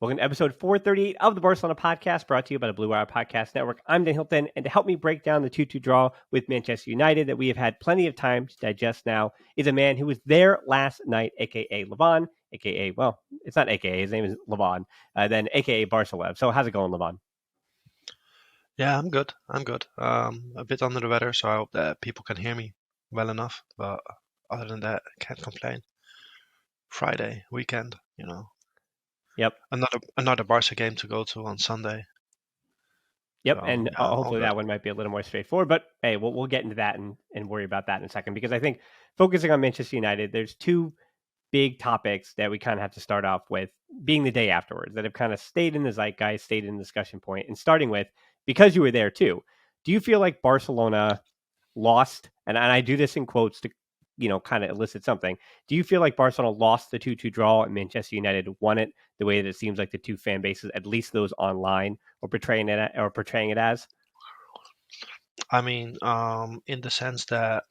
Welcome to episode 438 of the Barcelona podcast, brought to you by the Blue Wire Podcast Network. I'm Dan Hilton, and to help me break down the 2-2 draw with Manchester United that we have had plenty of time to digest now is a man who was there last night, a.k.a. Levon, a.k.a., well, it's not a.k.a., his name is Levon, then a.k.a. Barcelona. So how's it going, Levon? Yeah, I'm good. A bit under the weather, so I hope that people can hear me well enough. But other than that, I can't complain. Friday, weekend, Yep. Another Barca game to go to on Sunday. Yep, So, and yeah, hopefully that one might be a little more straightforward. But hey, we'll get into that and worry about that in a second, because I think focusing on Manchester United, there's two big topics that we kind of have to start off with, being the day afterwards, that have kind of stayed in the zeitgeist, stayed in the discussion point, and starting with, because you were there too, do you feel like Barcelona lost, and I do this in quotes to kind of elicit something, do you feel like Barcelona lost the 2-2 draw and Manchester United won it, the way that it seems like the two fan bases, at least those online, are portraying it as? I mean, in the sense that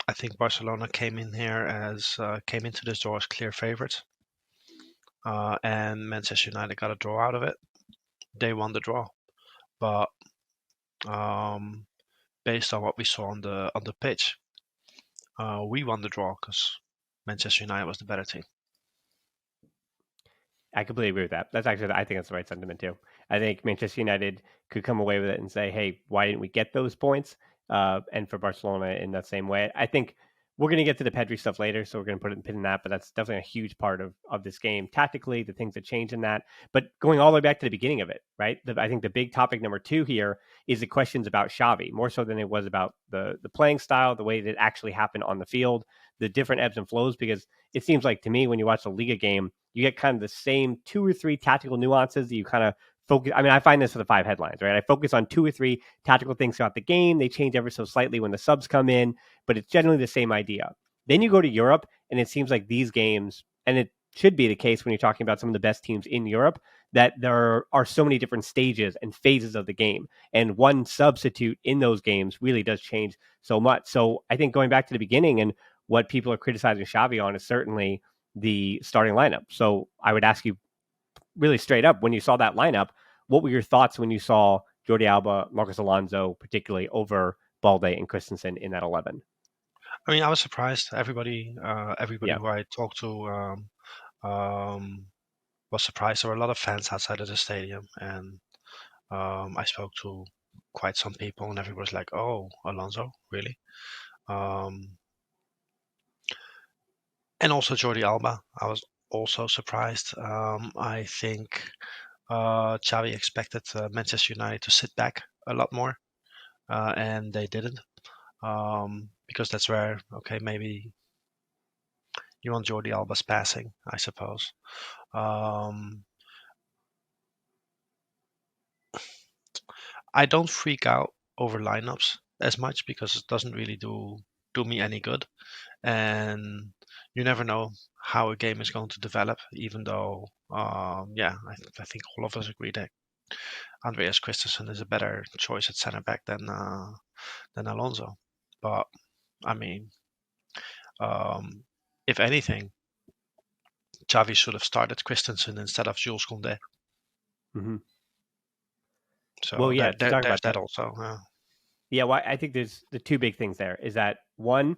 I think Barcelona came into this draw as clear favorites, and Manchester United got a draw out of it. They won the draw, but based on what we saw on the pitch, we won the draw because Manchester United was the better team. I completely agree with that. I think that's the right sentiment too. I think Manchester United could come away with it and say, hey, why didn't we get those points? And for Barcelona in that same way, I think we're going to get to the Pedri stuff later, so we're going to put a pin in that, but that's definitely a huge part of this game. Tactically, the things that change in that, but going all the way back to the beginning of it, right? I think the big topic number two here is the questions about Xavi, more so than it was about the playing style, the way that it actually happened on the field, the different ebbs and flows, because it seems like to me, when you watch the Liga game, you get kind of the same two or three tactical nuances that you kind of focus. I mean, I find this for the five headlines, right? I focus on two or three tactical things throughout the game. They change ever so slightly when the subs come in, but it's generally the same idea. Then you go to Europe, and it seems like these games, and it should be the case when you're talking about some of the best teams in Europe, that there are so many different stages and phases of the game. And one substitute in those games really does change so much. So I think going back to the beginning, and what people are criticizing Xavi on is certainly the starting lineup. So I would ask you really straight up, when you saw that lineup, what were your thoughts when you saw Jordi Alba, Marcos Alonso, particularly over Balde and Christensen in that 11? I mean, I was surprised. Everybody Yeah. who I talked to was surprised. There were a lot of fans outside of the stadium, and I spoke to quite some people, and everybody was like, "Oh, Alonso, really?" Um, and also Jordi Alba. I was also surprised. I think Xavi expected Manchester United to sit back a lot more, and they didn't. Because that's where, okay, maybe you want Jordi Alba's passing, I suppose. I don't freak out over lineups as much because it doesn't really do me any good, and you never know how a game is going to develop. Even though, I think all of us agree that Andreas Christensen is a better choice at center back than Alonso. But I mean, um, if anything, Xavi should have started Christensen instead of Jules Koundé. Mm-hmm. So Well, yeah, to talk there's about that that. also. Yeah, well, I think there's the two big things there is that one,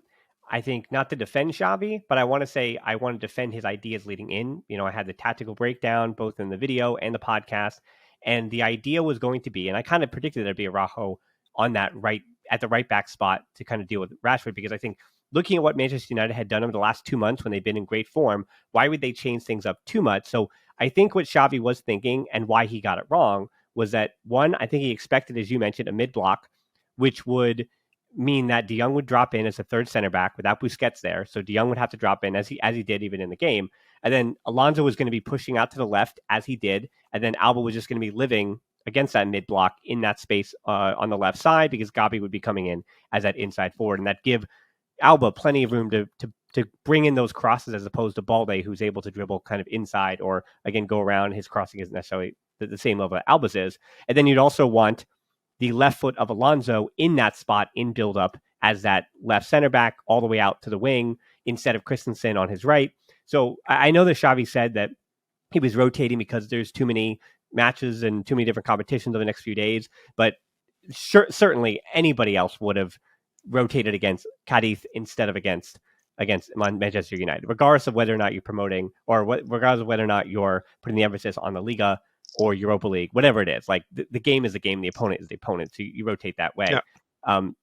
I think not to defend Xavi, but I want to say I want to defend his ideas leading in. I had the tactical breakdown both in the video and the podcast, and the idea was going to be, and I kind of predicted there'd be a Rajo on that right at the right back spot to kind of deal with Rashford, because I think looking at what Manchester United had done over the last 2 months when they've been in great form, why would they change things up too much? So I think what Xavi was thinking and why he got it wrong was that one, I think he expected, as you mentioned, a mid block, which would mean that De Jong would drop in as a third center back without Busquets there. So De Jong would have to drop in as he did even in the game. And then Alonso was going to be pushing out to the left as he did. And then Alba was just going to be living against that mid block in that space on the left side, because Gabi would be coming in as that inside forward. And that give Alba plenty of room to bring in those crosses, as opposed to Balde, who's able to dribble kind of inside or, again, go around. His crossing isn't necessarily the same level that Alba's is. And then you'd also want the left foot of Alonso in that spot in build-up as that left center back all the way out to the wing instead of Christensen on his right. So I know that Xavi said that he was rotating because there's too many matches and too many different competitions over the next few days. But certainly anybody else would have rotated against Cadiz instead of against Manchester United, regardless of whether or not you're promoting regardless of whether or not you're putting the emphasis on the Liga or Europa League, whatever it is. Like the game is the game, the opponent is the opponent, so you rotate that way. Yeah. And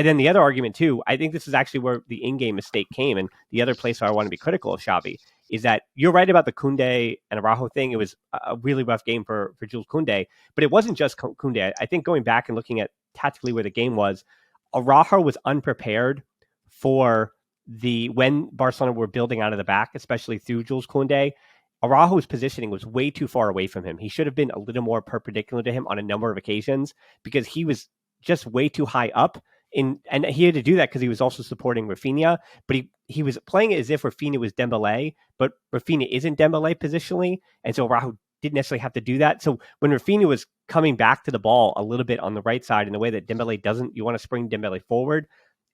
then the other argument too, I think this is actually where the in-game mistake came, and the other place where I want to be critical of Xavi is that you're right about the Koundé and Araujo thing. It was a really rough game for Jules Koundé, but it wasn't just Koundé. I think going back and looking at tactically where the game was, Araujo was unprepared for when Barcelona were building out of the back, especially through Jules Koundé. Araujo's positioning was way too far away from him. He should have been a little more perpendicular to him on a number of occasions because he was just way too high up. And he had to do that because he was also supporting Rafinha, but he was playing it as if Rafinha was Dembele, but Rafinha isn't Dembele positionally, and so Araujo didn't necessarily have to do that. So when Rafinha was coming back to the ball a little bit on the right side in the way that Dembele doesn't, you want to spring Dembele forward.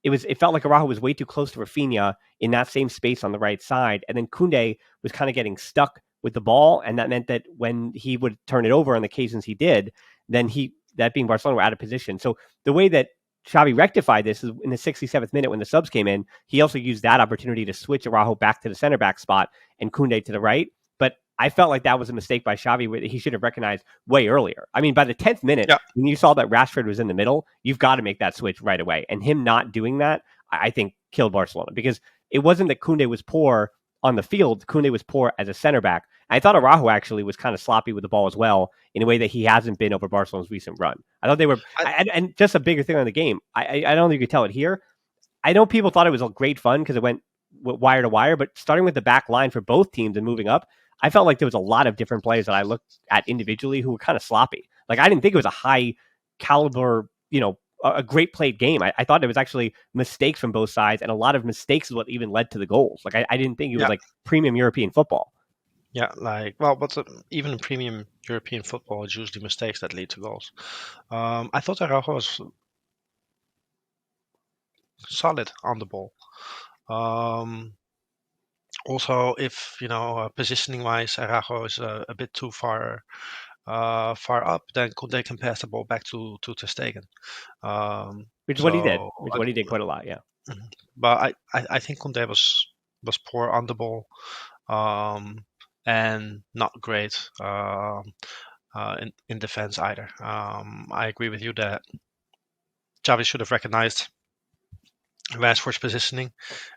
It felt like Araujo was way too close to Rafinha in that same space on the right side, and then Koundé was kind of getting stuck with the ball, and that meant that when he would turn it over on the occasions he did, then that being Barcelona were out of position. So the way that Xavi rectified this is in the 67th minute when the subs came in, he also used that opportunity to switch Araujo back to the center back spot and Koundé to the right. But I felt like that was a mistake by Xavi where he should have recognized way earlier. I mean, by the 10th minute, Yeah. when you saw that Rashford was in the middle, you've got to make that switch right away. And him not doing that, I think, killed Barcelona because it wasn't that Koundé was poor on the field. Koundé was poor as a center back. I thought Araujo actually was kind of sloppy with the ball as well in a way that he hasn't been over Barcelona's recent run. I thought they were, and just a bigger thing on the game. I don't think you could tell it here. I know people thought it was a great fun because it went wire to wire, but starting with the back line for both teams and moving up, I felt like there was a lot of different players that I looked at individually who were kind of sloppy. Like I didn't think it was a high caliber, a great played game. I thought there was actually mistakes from both sides, and a lot of mistakes is what even led to the goals. Like I didn't think it was like premium European football. Yeah, even in premium European football, it's usually mistakes that lead to goals. I thought Araujo was solid on the ball. Also, if positioning wise, Araujo is a bit too far up, then they can pass the ball back to Ter Stegen. Which is what he did. Which is what he did quite a lot, yeah. But I think Koundé was poor on the ball, and not great in defense either. I agree with you that Xavi should have recognized Rashford's positioning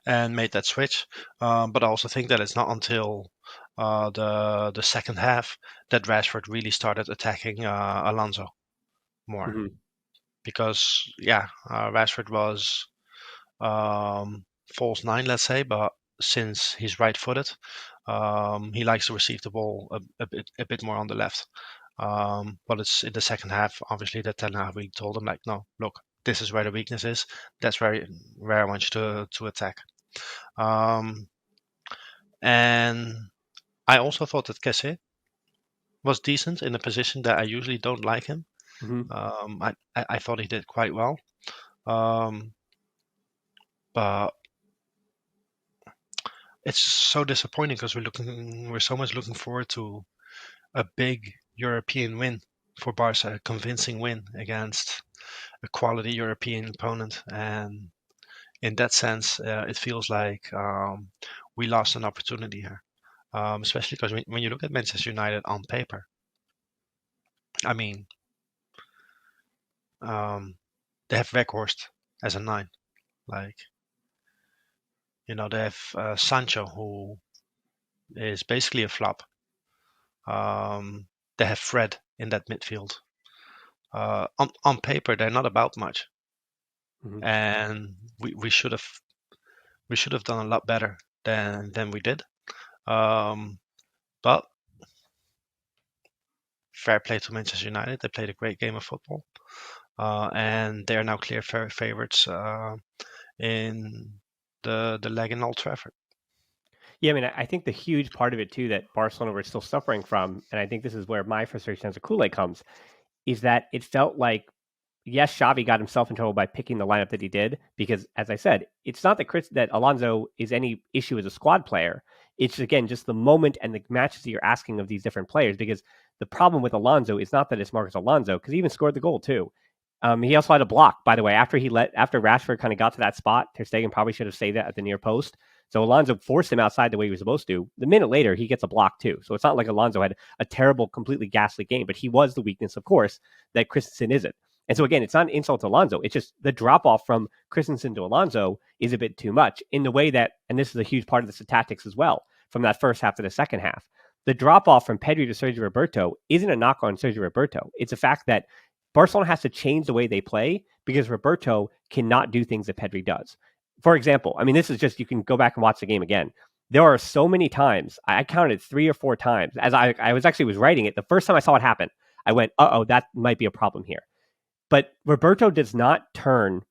and made that switch. But I also think that it's not until the second half that Rashford really started attacking Alonso more. Mm-hmm. Because Rashford was false nine, let's say, but since he's right-footed, he likes to receive the ball a bit more on the left. But it's in the second half, obviously, that Ten Hag really told him, like, no, look, this is where the weakness is. That's where I want you to attack. And I also thought that Kessié was decent in a position that I usually don't like him. Mm-hmm. I thought he did quite well. But it's so disappointing because we're so much looking forward to a big European win for Barca, a convincing win against a quality European opponent, and in that sense, it feels like we lost an opportunity here, especially because when you look at Manchester United on paper, I mean, they have Weghorst as a 9, like they have Sancho, who is basically a flop. They have Fred in that midfield. On paper, they're not about much, and we should have done a lot better than we did. But fair play to Manchester United. They played a great game of football, and they are now clear favorites in the leg in Old Trafford. Yeah, I mean, I think the huge part of it too that Barcelona were still suffering from, and I think this is where my frustration as a Kool-Aid comes, is that it felt like, yes, Xavi got himself in trouble by picking the lineup that he did, because as I said, it's not that Alonso is any issue as a squad player. It's again just the moment and the matches that you're asking of these different players. Because the problem with Alonso is not that it's Marcus Alonso, because he even scored the goal too. He also had a block, by the way, after Rashford kind of got to that spot. Ter Stegen probably should have saved that at the near post. So Alonso forced him outside the way he was supposed to. The minute later, he gets a block too. So it's not like Alonso had a terrible, completely ghastly game, but he was the weakness, of course, that Christensen isn't. And so again, it's not an insult to Alonso. It's just the drop off from Christensen to Alonso is a bit too much in the way that, and this is a huge part of the tactics as well, from that first half to the second half. The drop off from Pedri to Sergio Roberto isn't a knock on Sergio Roberto. It's a fact that Barcelona has to change the way they play because Roberto cannot do things that Pedri does. For example, I mean, this is just, you can go back and watch the game again. There are so many times, I counted 3 or 4 times, as I was writing it, the first time I saw it happen, I went, uh-oh, that might be a problem here. But Roberto does not turn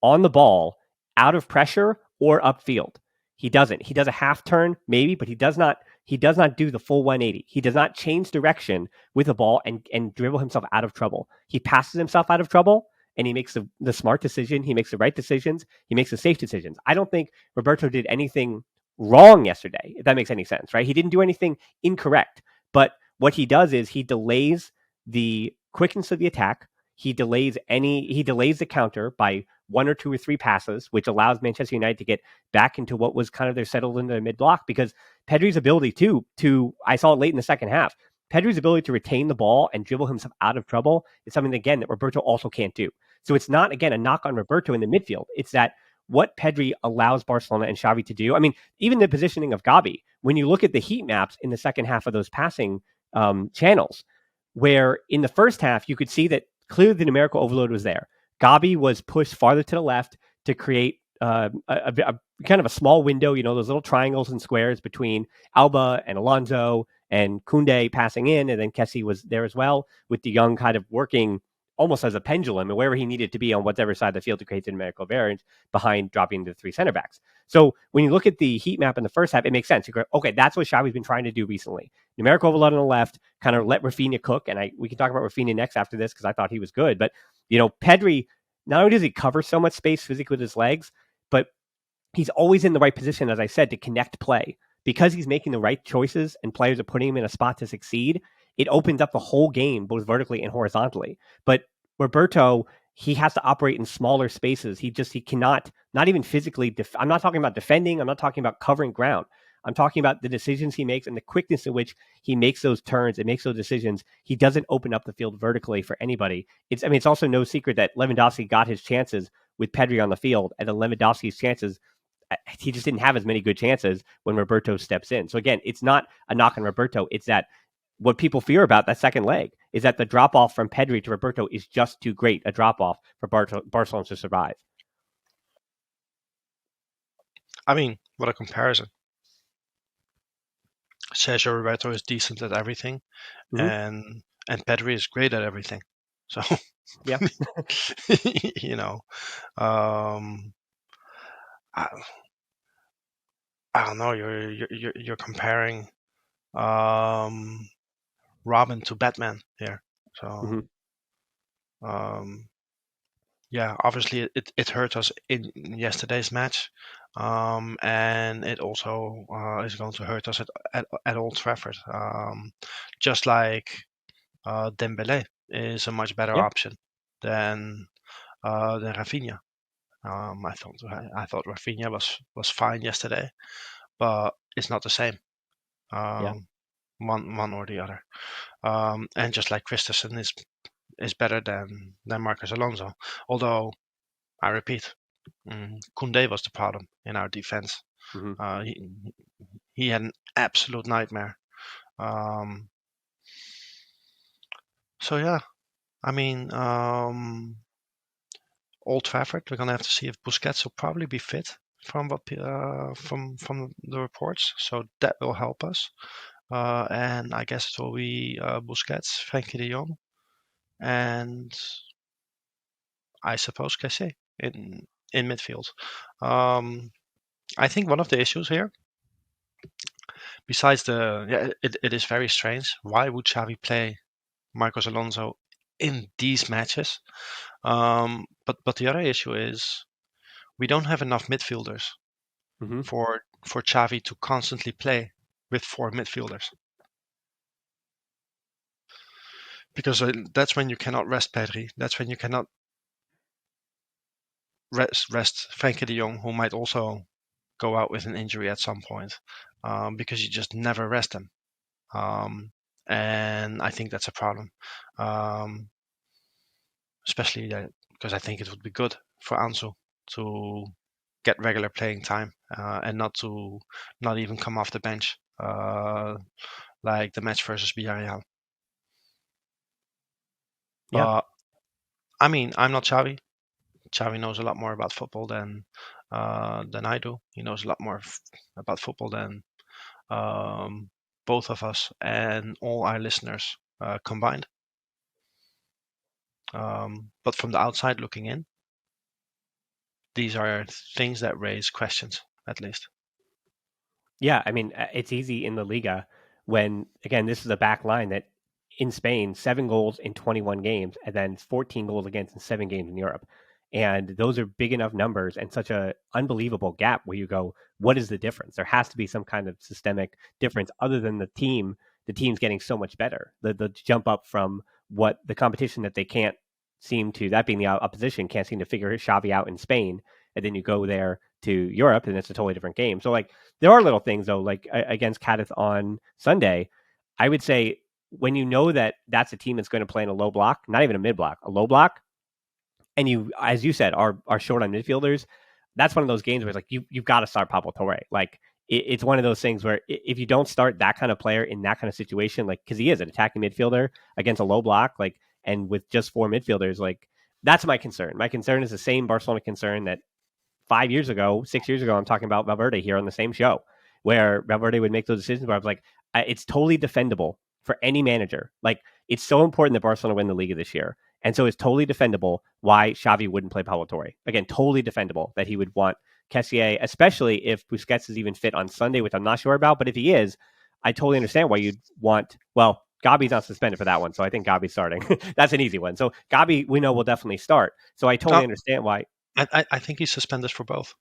on the ball out of pressure or upfield. He doesn't. He does a half turn, maybe, but he does not do the full 180. He does not change direction with the ball and dribble himself out of trouble. He passes himself out of trouble, and he makes the smart decision. He makes the right decisions. He makes the safe decisions. I don't think Roberto did anything wrong yesterday, if that makes any sense, right? He didn't do anything incorrect. But what he does is he delays the quickness of the attack. He delays the counter by 1 or 2 or 3 passes, which allows Manchester United to get back into what was kind of their settled into the mid block. Because Pedri's ability to I saw it late in the second half. Pedri's ability to retain the ball and dribble himself out of trouble is something, again, that Roberto also can't do. So it's not, again, a knock on Roberto in the midfield. It's that what Pedri allows Barcelona and Xavi to do. I mean, even the positioning of Gavi, when you look at the heat maps in the second half of those passing channels, where in the first half you could see that clearly the numerical overload was there. Gabi was pushed farther to the left to create a kind of a small window, those little triangles and squares between Alba and Alonso and Koundé passing in, and then Kessie was there as well, with De Jong kind of working almost as a pendulum and wherever he needed to be on whatever side of the field to create the numerical variance behind dropping the 3 center backs. So when you look at the heat map in the first half, it makes sense. You go, okay, that's what Xavi's been trying to do recently. Numerical overload on the left, kind of let Rafinha cook, and we can talk about Rafinha next after this because I thought he was good. But Pedri, not only does he cover so much space physically with his legs, but he's always in the right position, as I said, to connect play. Because he's making the right choices and players are putting him in a spot to succeed, it opens up the whole game, both vertically and horizontally. But Roberto, he has to operate in smaller spaces. He cannot, not even physically, I'm not talking about defending, I'm not talking about covering ground. I'm talking about the decisions he makes and the quickness in which he makes those turns and makes those decisions. He doesn't open up the field vertically for anybody. It's also no secret that Lewandowski got his chances with Pedri on the field, and then Lewandowski's chances, he just didn't have as many good chances when Roberto steps in. So again, it's not a knock on Roberto. It's that what people fear about that second leg is that the drop off from Pedri to Roberto is just too great a drop off for Barcelona to survive. I mean, what a comparison. Sergio Roberto is decent at everything, and Pedri is great at everything. So yeah, I don't know. You're comparing Robin to Batman here. So yeah, obviously it hurt us in yesterday's match, and it also is going to hurt us at Old Trafford. Just like Dembele is a much better option than Rafinha. I thought Rafinha was fine yesterday, but it's not the same. One or the other. And just like Christensen is better than Marcus Alonso. Although I repeat, Koundé was the problem in our defense. He had an absolute nightmare. So yeah, I mean, Old Trafford. We're gonna have to see if Busquets will probably be fit from what from the reports. So that will help us. And I guess it will be Busquets, Frenkie de Jong, and I suppose Kessie in midfield. I think one of the issues here, besides it is very strange. Why would Xavi play Marcos Alonso in these matches? But the other issue is we don't have enough midfielders for for Xavi to constantly play with 4 midfielders, because that's when you cannot rest Pedri. That's when you cannot rest Frenkie de Jong, who might also go out with an injury at some point, because you just never rest them. And I think that's a problem, um, especially because I think it would be good for Ansu to get regular playing time, and not even come off the bench, like the match versus Villarreal. Yeah. But I mean, I'm not Xavi. Xavi knows a lot more about football than I do. He knows a lot more about football than um, both of us and all our listeners combined. But from the outside looking in, these are things that raise questions, at least. Yeah, I mean, it's easy in the Liga when, again, this is a back line that in Spain, 7 goals in 21 games, and then 14 goals against in 7 games in Europe. And those are big enough numbers and such a unbelievable gap where you go, what is the difference? There has to be some kind of systemic difference other than the team's getting so much better. The jump up from what the competition that they can't seem to, that being the opposition, can't seem to figure Xavi out in Spain. And then you go there to Europe and it's a totally different game. So, like, there are little things though, like against Cadiz on Sunday. I would say when you know that that's a team that's going to play in a low block, not even a mid block, a low block, and you, as you said, are short on midfielders. That's one of those games where it's like you've got to start Pablo Torre. Like it's one of those things where if you don't start that kind of player in that kind of situation, like because he is an attacking midfielder against a low block, like and with just 4 midfielders, like that's my concern. My concern is the same Barcelona concern that 5 years ago, 6 years ago, I'm talking about Valverde here on the same show, where Valverde would make those decisions where I was like, it's totally defendable for any manager. Like, it's so important that Barcelona win the Liga this year. And so it's totally defendable why Xavi wouldn't play Pablo Torre. Again, totally defendable that he would want Kessié, especially if Busquets is even fit on Sunday, which I'm not sure about. But if he is, I totally understand why you'd want, well, Gabi's not suspended for that one. So I think Gabi's starting. That's an easy one. So Gabi, we know, will definitely start. So I totally Oh, understand why. I think he's suspended for both.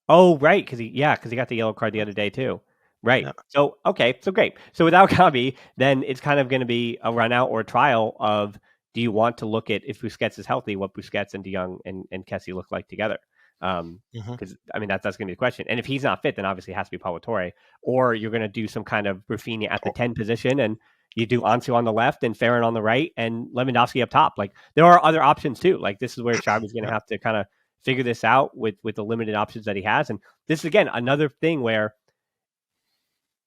Oh, right, because he got the yellow card the other day too. Right. Yeah. So okay, so great. So without Gavi, then it's kind of going to be a run out or a trial of do you want to look at if Busquets is healthy, what Busquets and De Jong and Kessie look like together? Hmm. Because I mean that's going to be the question. And if he's not fit, then obviously it has to be Pablo Torre, or you're going to do some kind of Rafinha at the 10 position and you do Ansu on the left and Ferran on the right and Lewandowski up top. Like there are other options too. Like this is where Xavi's going to Yeah. have to kind of figure this out with the limited options that he has. And this is again another thing where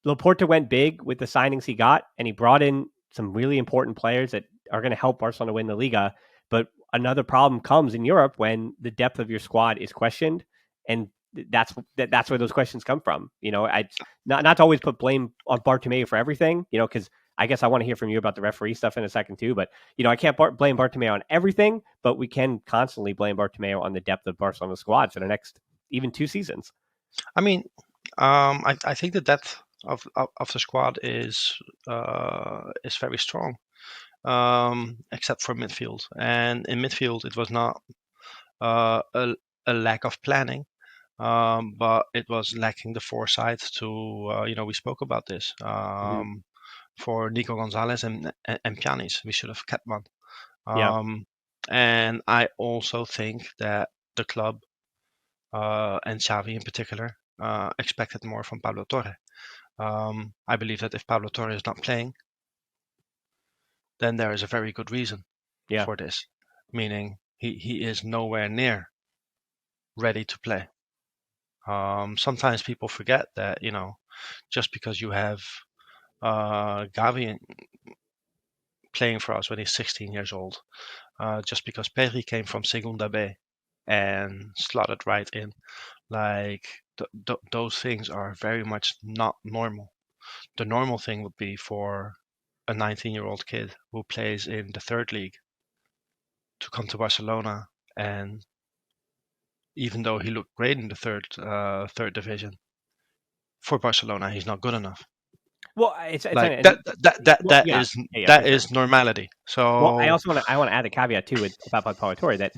Laporta went big with the signings he got, and he brought in some really important players that are going to help Barcelona win the Liga. But another problem comes in Europe when the depth of your squad is questioned, and that's where those questions come from. You know, I not to always put blame on Bartomeu for everything. You know, because I guess I want to hear from you about the referee stuff in a second too. But you know, I can't blame Bartomeu on everything, but we can constantly blame Bartomeu on the depth of Barcelona's squad for the next even 2 seasons. I mean, I think the depth of the squad is very strong, except for midfield. And in midfield, it was not uh, a, a lack of planning, but it was lacking the foresight to, we spoke about this. Mm-hmm. For Nico Gonzalez and Pjanic, we should have kept one. Yeah, And I also think that the club, and Xavi in particular, expected more from Pablo Torre. I believe that if Pablo Torre is not playing, then there is a very good reason yeah. for this, meaning he is nowhere near ready to play. Sometimes people forget that, just because you have Gavi playing for us when he's 16 years old, just because Pedri came from Segunda B and slotted right in, like those things are very much not normal. The normal thing would be for a 19-year-old kid who plays in the third league to come to Barcelona, and even though he looked great in the third division, for Barcelona he's not good enough. Well, it's Like and well, that yeah, is yeah, yeah, for that sure. is normality. Well, I So also want to add a caveat too with about Pau Torre that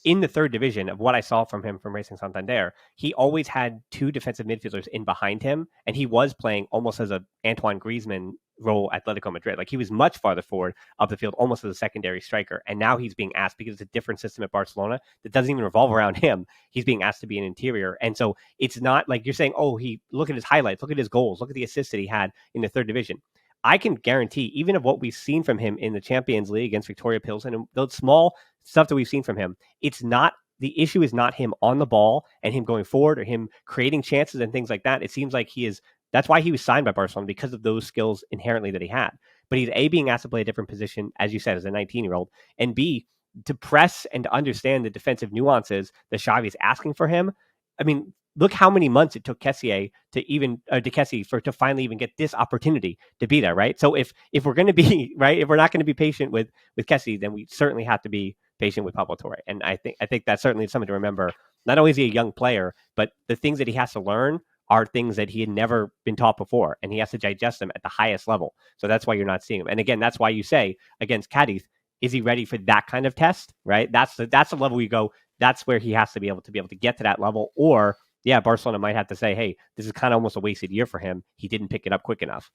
in the third division, of what I saw from him from Racing Santander, he always had two defensive midfielders in behind him, and he was playing almost as a Antoine Griezmann role at Atletico Madrid. Like he was much farther forward up the field, almost as a secondary striker. And now he's being asked, because it's a different system at Barcelona that doesn't even revolve around him. He's being asked to be an interior. And so it's not like you're saying, oh, he look at his highlights, look at his goals, look at the assists that he had in the third division. I can guarantee, even of what we've seen from him in the Champions League against Victoria Pilsen and those small stuff that we've seen from him, it's not, the issue is not him on the ball and him going forward or him creating chances and things like that. It seems like he is, that's why he was signed by Barcelona, because of those skills inherently that he had. But he's A, being asked to play a different position, as you said, as a 19-year-old, and B, to press and to understand the defensive nuances that Xavi is asking for him. I mean, look how many months it took Kessie to finally even get this opportunity to be there, right? So if we're going to be right, if we're not going to be patient with Kessie, then we certainly have to be patient with Pablo Torre. And I think that's certainly something to remember. Not only is he a young player, but the things that he has to learn are things that he had never been taught before, and he has to digest them at the highest level. So that's why you're not seeing him. And again, that's why you say against Cadiz, is he ready for that kind of test? Right? That's the level you go. That's where he has to be able to get to that level. Or yeah, Barcelona might have to say, hey, this is kind of almost a wasted year for him. He didn't pick it up quick enough.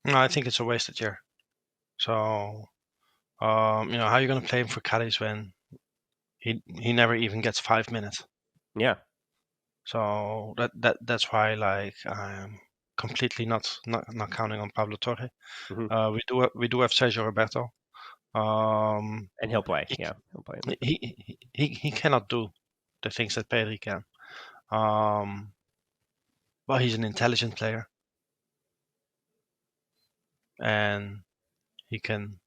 No, I think it's a wasted year. So, how are you going to play him for Cadiz when he never even gets 5 minutes? Yeah. So that's why, like, I'm completely not counting on Pablo Torre. Mm-hmm. We do have Sergio Roberto. And he'll play. He, Yeah, he'll play. he cannot do the things that Pedri can. But he's an intelligent player, and he can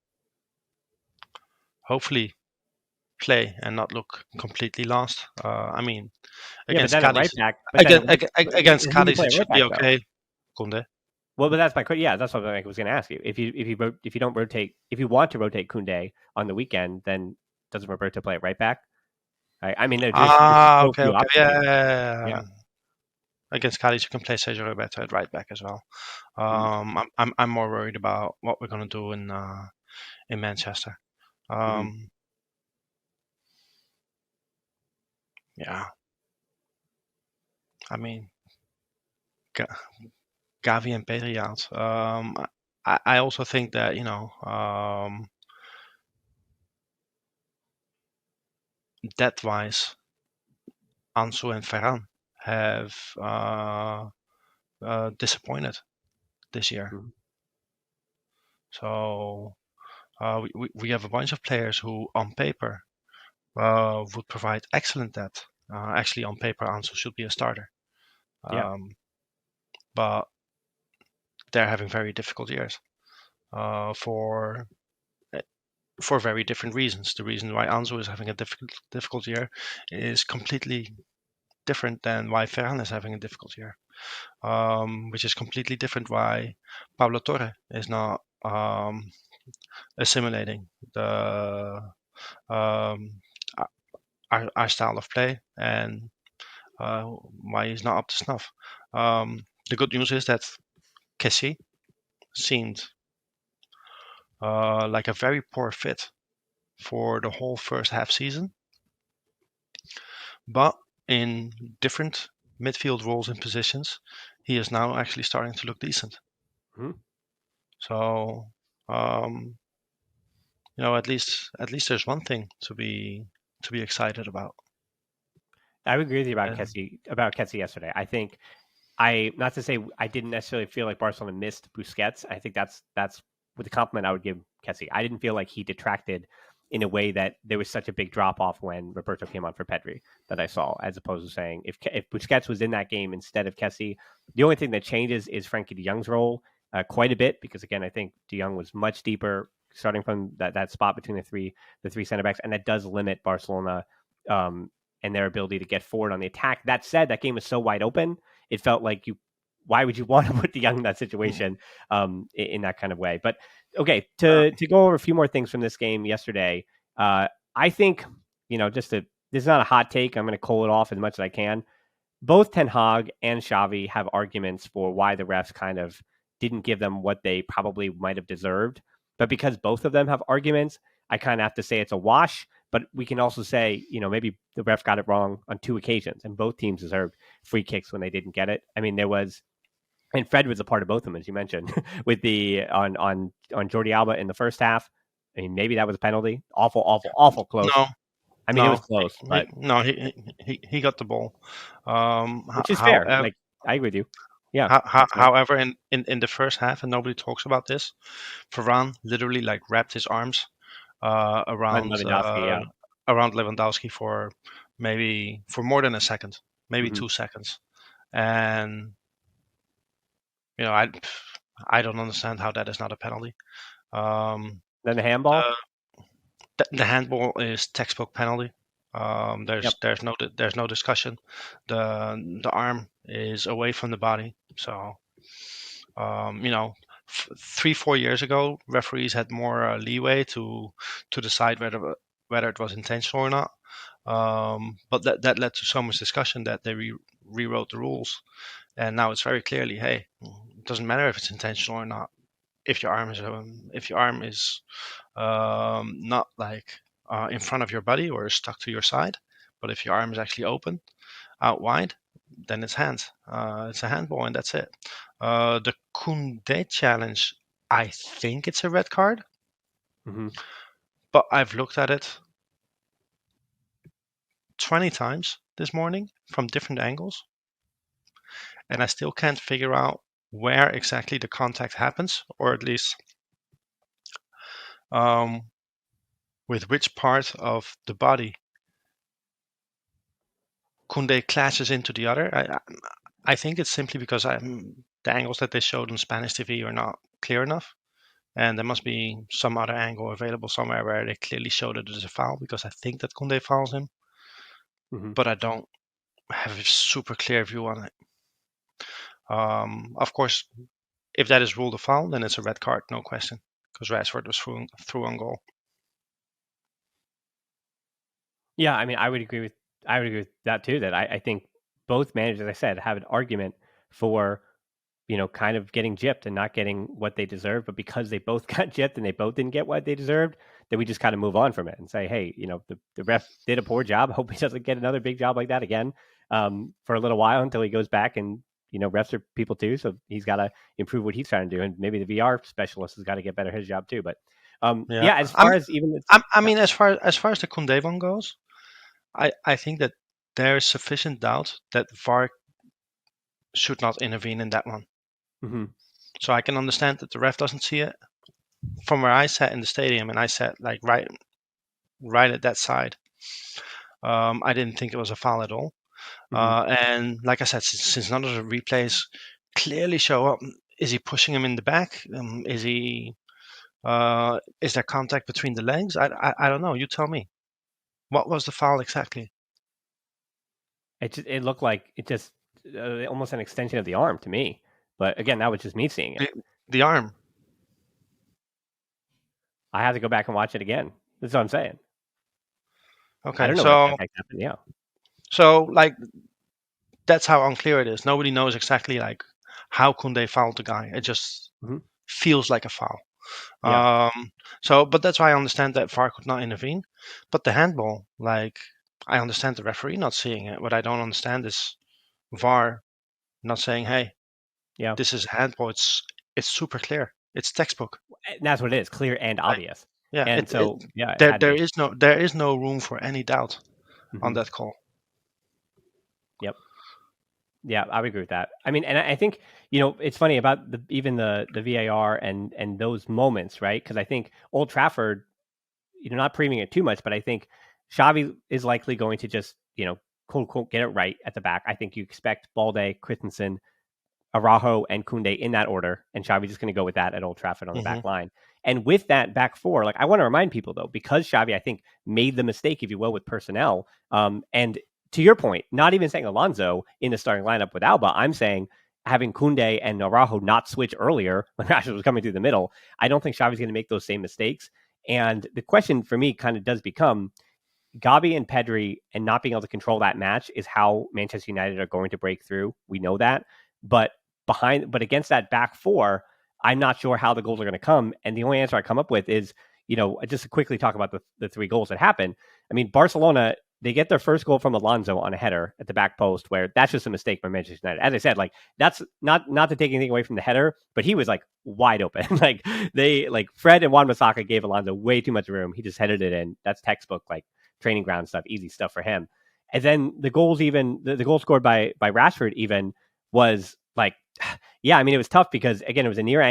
hopefully play and not look completely lost. I mean, Yeah, but against then at Cadiz, right back, but then against who do you Cadiz, play it at right should be back though? okay. Kunde. Well, but that's that's what I was going to ask you. If you don't rotate, if you want to rotate Kunde on the weekend, then does Roberto play at right back? I mean, there's so Okay, few okay, options here. yeah. Yeah. Against Cadiz, you can play Sergio Roberto at right back as well. Mm-hmm. I'm more worried about what we're gonna do in Manchester. Mm-hmm. Yeah, I mean, Gavi and Pedri out. I also think that depth-wise, Ansu and Ferran have disappointed this year. Mm-hmm. So we have a bunch of players who, on paper, would provide excellent depth. Actually, on paper, Ansu should be a starter, Yeah. but they're having very difficult years for very different reasons. The reason why Ansu is having a difficult year is completely different than why Ferran is having a difficult year, which is completely different why Pablo Torre is not assimilating the um, our style of play and why he's not up to snuff. The good news is that Kessie seemed like a very poor fit for the whole first half season, but in different midfield roles and positions, he is now actually starting to look decent. Mm-hmm. So, at least there's one thing to be excited about. I would agree with you about And Kessie yesterday. I think not to say I didn't necessarily feel like Barcelona missed Busquets. I think that's with the compliment I would give Kessie. I didn't feel like he detracted in a way that there was such a big drop off when Roberto came on for Pedri that I saw, as opposed to saying if Busquets was in that game instead of Kessie, the only thing that changes is Frankie de Jong's role quite a bit, because again I think de Jong was much deeper starting from that spot between the three center backs, and that does limit Barcelona and their ability to get forward on the attack. That said, that game was so wide open, it felt like why would you want to put de Jong in that situation in that kind of way? But okay, to go over a few more things from this game yesterday, I think, this is not a hot take. I'm going to cool it off as much as I can. Both Ten Hag and Xavi have arguments for why the refs kind of didn't give them what they probably might have deserved. But because both of them have arguments, I kind of have to say it's a wash. But we can also say, maybe the ref got it wrong on 2 occasions, and both teams deserved free kicks when they didn't get it. I mean, there was, and Fred was a part of both of them, as you mentioned, with the on Jordi Alba in the first half. I mean, maybe that was a penalty. Awful, awful, awful close. No, I mean, it was no, close, but no. He got the ball. which is fair. However, Like, I agree with you. Yeah, it's fair. however, in the first half, and nobody talks about this, Varane literally like wrapped his arms And Lewandowski, yeah. around Lewandowski for more than a second, maybe Hmm. 2 seconds, and you know I don't understand how that is not a penalty. Um, Then the handball. the the handball is textbook penalty. Yep. There's no discussion. The arm is away from the body, so you know, 3 4 years ago, referees had more leeway to decide whether it was intentional or not. But that led to so much discussion that they rewrote the rules, and now it's very clearly, hey, it doesn't matter if it's intentional or not. If your arm is not like in front of your body or stuck to your side, but if your arm is actually open out wide, then it's hands. It's a handball, and that's it. The Kunde challenge, I think it's a red card, Hmm. but I've looked at it 20 times this morning from different angles, and I still can't figure out where exactly the contact happens, or at least um, with which part of the body Kunde clashes into the other. I think it's simply because the angles that they showed on Spanish TV are not clear enough. And there must be some other angle available somewhere where they clearly show that it's a foul, because I think that Kunde fouls him, Hmm. but I don't have a super clear view on it. Of course, if that is ruled a foul, then it's a red card, no question, because Rashford was through on goal. Yeah, I mean, I would agree with that too. That I think both managers, as I said, have an argument for kind of getting gypped and not getting what they deserve. But because they both got gypped and they both didn't get what they deserved, then we just kind of move on from it and say, hey, the ref did a poor job. I hope he doesn't get another big job like that again for a little while until he goes back. And refs are people too, so he's got to improve what he's trying to do. And maybe the VR specialist has got to get better at his job too. But Yeah, yeah, as far as even I yeah. mean, as far as the Kunde one goes, I think that there is sufficient doubt that VAR should not intervene in that one. Mm-hmm. So I can understand that the ref doesn't see it. From where I sat in the stadium, and I sat like right at that side, I didn't think it was a foul at all. Mm-hmm. And like I said, since none of the replays clearly show up, is he pushing him in the back? Is there contact between the legs? I don't know. You tell me. What was the foul exactly? It looked like it just almost an extension of the arm to me. But again, that was just me seeing it. The, the arm. I have to go back and watch it again. That's what I'm saying. I Okay, don't know where that contact happened. Yeah. so like that's how unclear it is. Nobody knows exactly like how Kunde fouled the guy. It just Mm-hmm. feels like a foul. Yeah. But that's why I understand that VAR could not intervene. But the handball, like, I understand the referee not seeing it. What I don't understand is VAR not saying, "Hey, Yeah. this is a handball. It's super clear. It's textbook." And that's what it is, clear and Like, obvious. yeah, And so, yeah, it there had to there be. is no room for any doubt on Mm-hmm. that call. Yep. Yeah, I would agree with that. I mean, and I think it's funny about even the VAR and those moments, right? Because I think Old Trafford, not previewing it too much, but I think Xavi is likely going to just quote unquote get it right at the back. I think you expect Balde, Christensen, Araujo, and Kunde in that order, and Xavi's just going to go with that at Old Trafford on the Hmm. back line. And with that back four, like I want to remind people though, because Xavi, I think, made the mistake, if you will, with personnel. And to your point, not even saying Alonso in the starting lineup with Alba, I'm saying having Kunde and Araujo not switch earlier when Rashford was coming through the middle. I don't think Xavi's going to make those same mistakes. And the question for me kind of does become Gabi and Pedri and not being able to control that match is how Manchester United are going to break through. We know that. But against that back four, I'm not sure how the goals are going to come. And the only answer I come up with is, just to quickly talk about the three goals that happened. I mean, Barcelona, they get their first goal from Alonso on a header at the back post, where that's just a mistake by Manchester United. As I said, like that's not to take anything away from the header, but he was like wide open. like Fred and Wan-Bissaka gave Alonso way too much room. He just headed it in. That's textbook like training ground stuff, easy stuff for him. And then the goals, even the goal scored by Rashford, even was like, yeah, I mean, it was tough because again, it was a near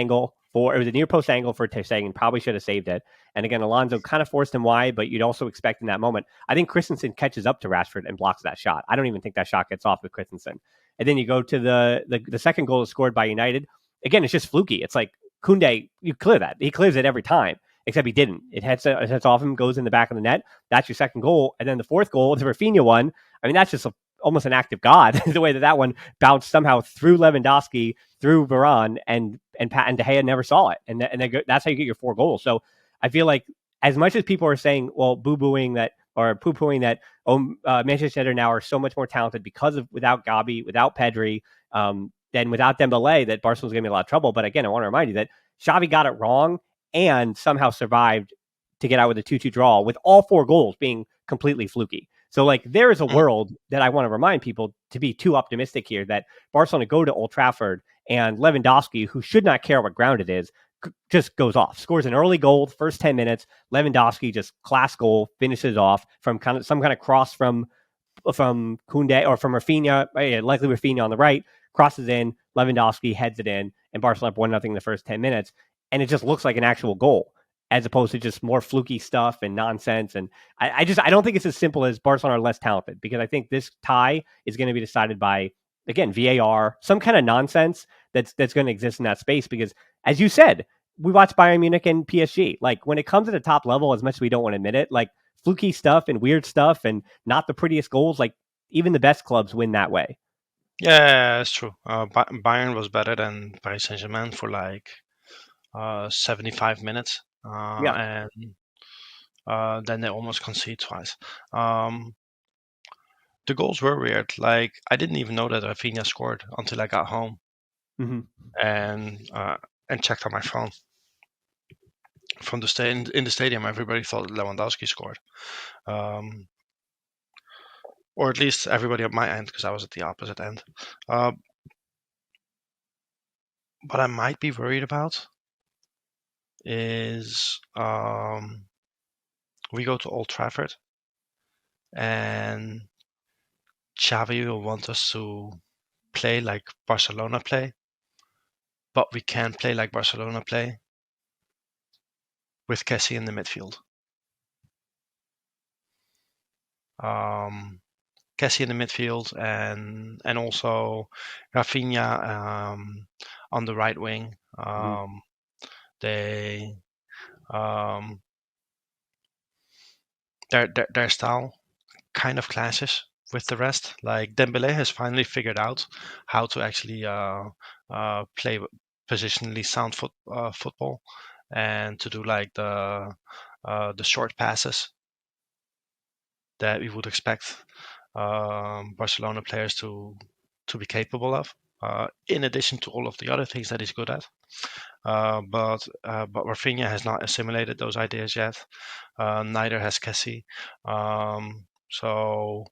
post angle for Ter Stegen, probably should have saved it. And again, Alonso kind of forced him wide, but you'd also expect in that moment. I think Christensen catches up to Rashford and blocks that shot. I don't even think that shot gets off with Christensen. And then you go to the second goal scored by United. Again, it's just fluky. It's like Koundé, you clear that. He clears it every time, except he didn't. It heads off him, goes in the back of the net. That's your second goal. And then the fourth goal, the Rafinha one, I mean, that's just almost an act of God, the way that one bounced somehow through Lewandowski, through Varane, and De Gea never saw it. And that's how you get your 4 goals. So I feel like as much as people are saying, well, boo-booing that or poo-pooing that, Manchester United now are so much more talented because of without Gabi, without Pedri, then without Dembele, that Barcelona's going to be in a lot of trouble. But again, I want to remind you that Xavi got it wrong and somehow survived to get out with a 2-2 draw with all 4 goals being completely fluky. So like there is a world that I want to remind people to be too optimistic here that Barcelona go to Old Trafford and Lewandowski, who should not care what ground it is, just goes off, scores an early goal, first 10 minutes. Lewandowski just class goal, finishes off from some kind of cross from Koundé or from Rafinha, likely Rafinha on the right, crosses in, Lewandowski heads it in, and Barcelona up 1-0 in the first 10 minutes. And it just looks like an actual goal as opposed to just more fluky stuff and nonsense. And I don't think it's as simple as Barcelona are less talented, because I think this tie is going to be decided by, again, VAR, some kind of nonsense that's going to exist in that space. Because as you said, we watched Bayern Munich and PSG. Like when it comes to the top level, as much as we don't want to admit it, like fluky stuff and weird stuff and not the prettiest goals, like even the best clubs win that way. Yeah, that's true. Bayern was better than Paris Saint-Germain for like 75 minutes, Yeah. and then they almost concede twice. The goals were weird. Like I didn't even know that Rafinha scored until I got home Mm-hmm. and checked on my phone. From in the stadium, everybody thought Lewandowski scored, or at least everybody at my end, because I was at the opposite end. What I might be worried about is we go to Old Trafford and Xavi will want us to play like Barcelona play, but we can't play like Barcelona play with Kessie in the midfield. Kessie in the midfield and also Rafinha on the right wing. They their style kind of clashes with the rest. Like Dembele has finally figured out how to actually play positionally sound football and to do like the short passes that we would expect Barcelona players to be capable of. In addition to all of the other things that he's good at. But Rafinha has not assimilated those ideas yet. Neither has Kessie. So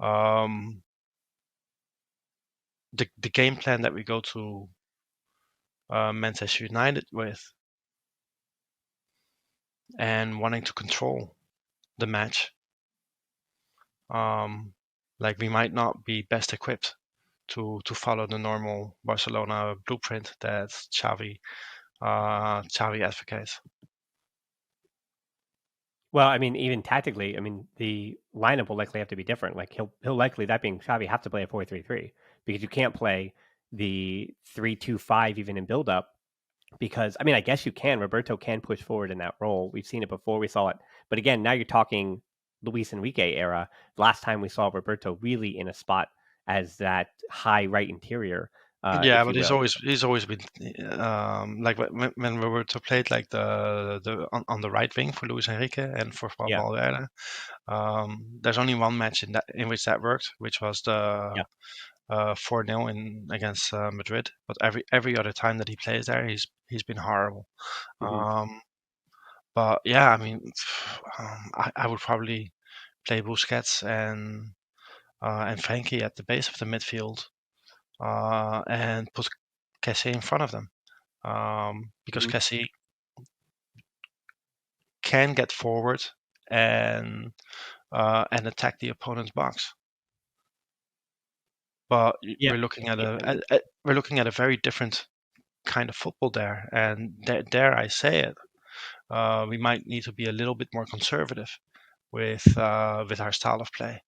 the game plan that we go to Manchester United with and wanting to control the match, like we might not be best equipped to follow the normal Barcelona blueprint that Xavi advocates. Well, I mean, even tactically, I mean, the lineup will likely have to be different. Like he'll likely, that being Xavi, have to play a 4-3-3, because you can't play the 3-2-5 even in build up. Because I mean, I guess you can. Roberto can push forward in that role. We've seen it before. We saw it, but again, now you're talking Luis Enrique era. Last time we saw Roberto really in a spot as that high right interior. Yeah, If but you will. he's always been like when Roberto played like on the right wing for Luis Enrique and for Juan Yeah. Valverde. There's only one match in which that worked, which was Yeah. the 4-0 in against Madrid. But every other time that he plays there, he's been horrible. Mm-hmm. Um, But yeah, I mean, I would probably play Busquets and Frankie at the base of the midfield, and put Kessie in front of them, because Mhm. Kessie can get forward and and attack the opponent's box. But Yeah, yeah, we're looking at a very different kind of football there, and dare I say it, we might need to be a little bit more conservative with our style of play.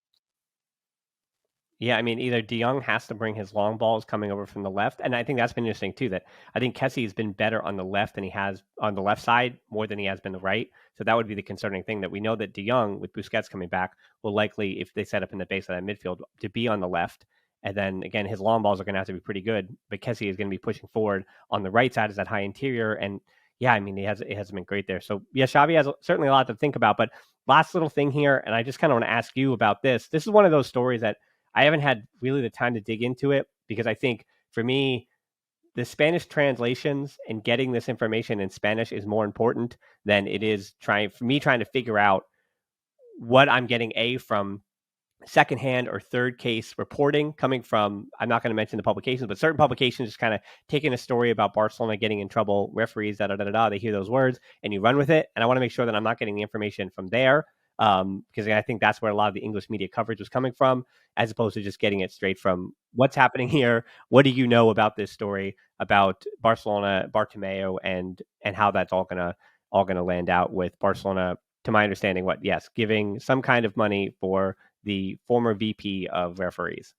yeah, I mean, either De Jong has to bring his long balls coming over from the left, and I think that's been interesting too. That I think Kessie has been better on the left than he has on the left side more than he has been the right. So that would be the concerning thing. That we know that De Jong with Busquets coming back will likely, if they set up in the base of that midfield, to be on the left. And then again, his long balls are going to have to be pretty good. But Kessie is going to be pushing forward on the right side as that high interior, and yeah, I mean, it hasn't been great there. So yeah, Xavi has certainly a lot to think about. But last little thing here, and I just kind of want to ask you about this. This is one of those stories that I haven't had really the time to dig into it because I think for me, the Spanish translations and getting this information in Spanish is more important than it is trying to figure out what I'm getting from secondhand or third case reporting coming from, I'm not going to mention the publications, but certain publications just kind of taking a story about Barcelona getting in trouble, referees, da da da da. They hear those words and you run with it. And I want to make sure that I'm not getting the information from there, because I think that's where a lot of the English media coverage was coming from, as opposed to just getting it straight from what's happening here. What do you know about this story about Barcelona, Bartomeu, and how that's all gonna land out with Barcelona? To my understanding, what yes, giving some kind of money for the former VP of referees.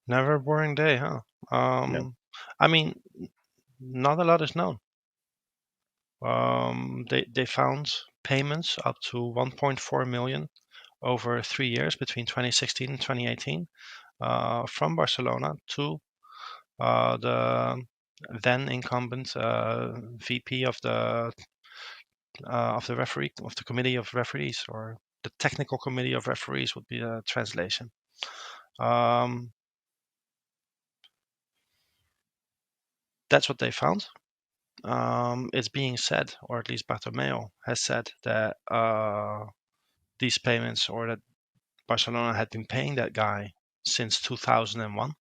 Never a boring day, huh? No. I mean, not a lot is known. They found payments up to 1.4 million over 3 years between 2016 and 2018, from Barcelona to the then incumbent VP of the referee of the committee of referees, or the technical committee of referees would be the translation. Um, that's what they found. It's being said, or at least Bartomeu has said, that these payments, or that Barcelona had been paying that guy since 2001,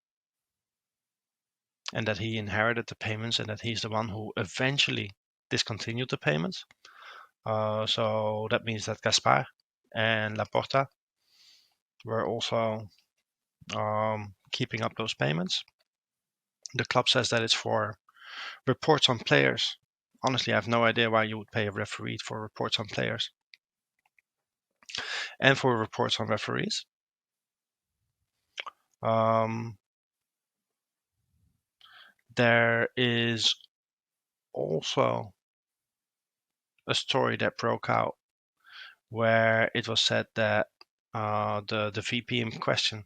and that he inherited the payments, and that he's the one who eventually discontinued the payments. So that means that Gaspar and Laporta were also keeping up those payments. The club says that it's for reports on players. Honestly, I have no idea why you would pay a referee for reports on players and for reports on referees. Um, there is also a story that broke out where it was said that the VP in question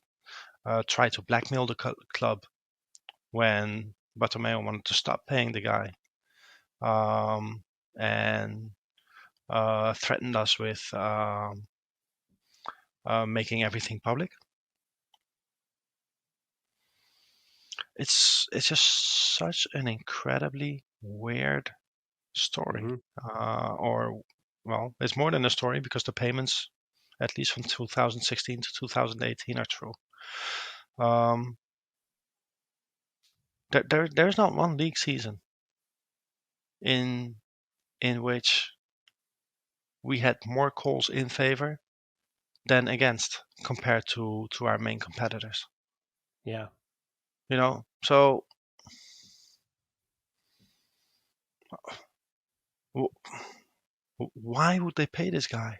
tried to blackmail the club when Bartomeu wanted to stop paying the guy, and threatened us with making everything public. It's just such an incredibly weird story, Mm-hmm. or well, it's more than a story because the payments, at least from 2016 to 2018, are true. Um, there's not one league season in which we had more calls in favor than against compared to our main competitors. Yeah. So why would they pay this guy?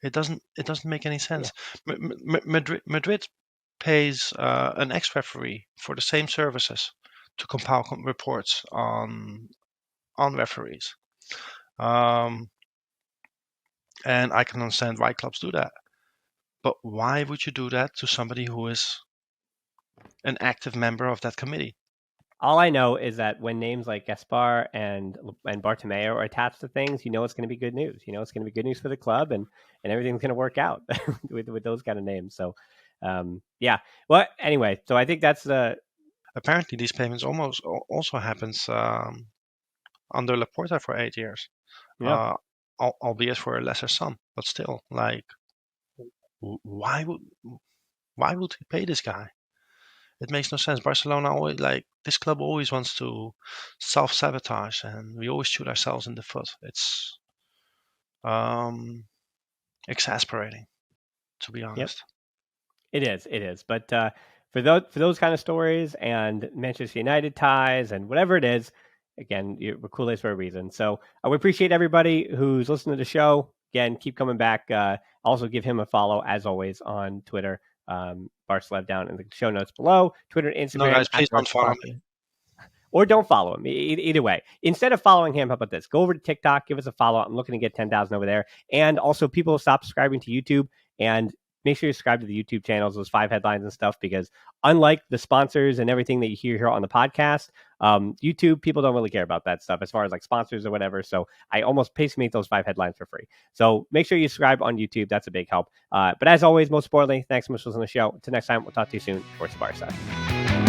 It doesn't make any Yeah. sense. Madrid pays an ex-referee for the same services to compile reports on referees. Um, and I can understand why clubs do that. But why would you do that to somebody who is an active member of that committee? All I know is that when names like Gaspar and Bartomeu are attached to things, you know it's going to be good news. You know it's going to be good news for the club, and everything's going to work out with those kind of names. So, yeah. Well, anyway, so I think that's the Apparently, these payments almost also happens under Laporta for 8 years, Yeah. albeit for a lesser sum, but still, like, why would he pay this guy? It makes no sense. Barcelona always, like, this club always wants to self-sabotage, and we always shoot ourselves in the foot. It's exasperating, to be Yep. honest. It is. It is. But for those kind of stories and Manchester United ties and whatever it is, again, we're Kool-Aid's for a reason. So I would appreciate everybody who's listening to the show. Again, keep coming back. Also, give him a follow as always on Twitter. Barcelev down in the show notes below. Twitter, No, Instagram guys, at please don't follow me. or don't follow him. Either way, instead of following him, how about this? Go over to TikTok, give us a follow. I'm looking to get 10,000 over there. And also, people stop subscribing to YouTube and make sure you subscribe to the YouTube channels, those 5 headlines and stuff, because unlike the sponsors and everything that you hear here on the podcast, YouTube, people don't really care about that stuff as far as like sponsors or whatever. So I almost make those 5 headlines for free. So make sure you subscribe on YouTube. That's a big help. But as always, most importantly, thanks so much for listening to the show. Until next time, we'll talk to you soon. Forza Barca.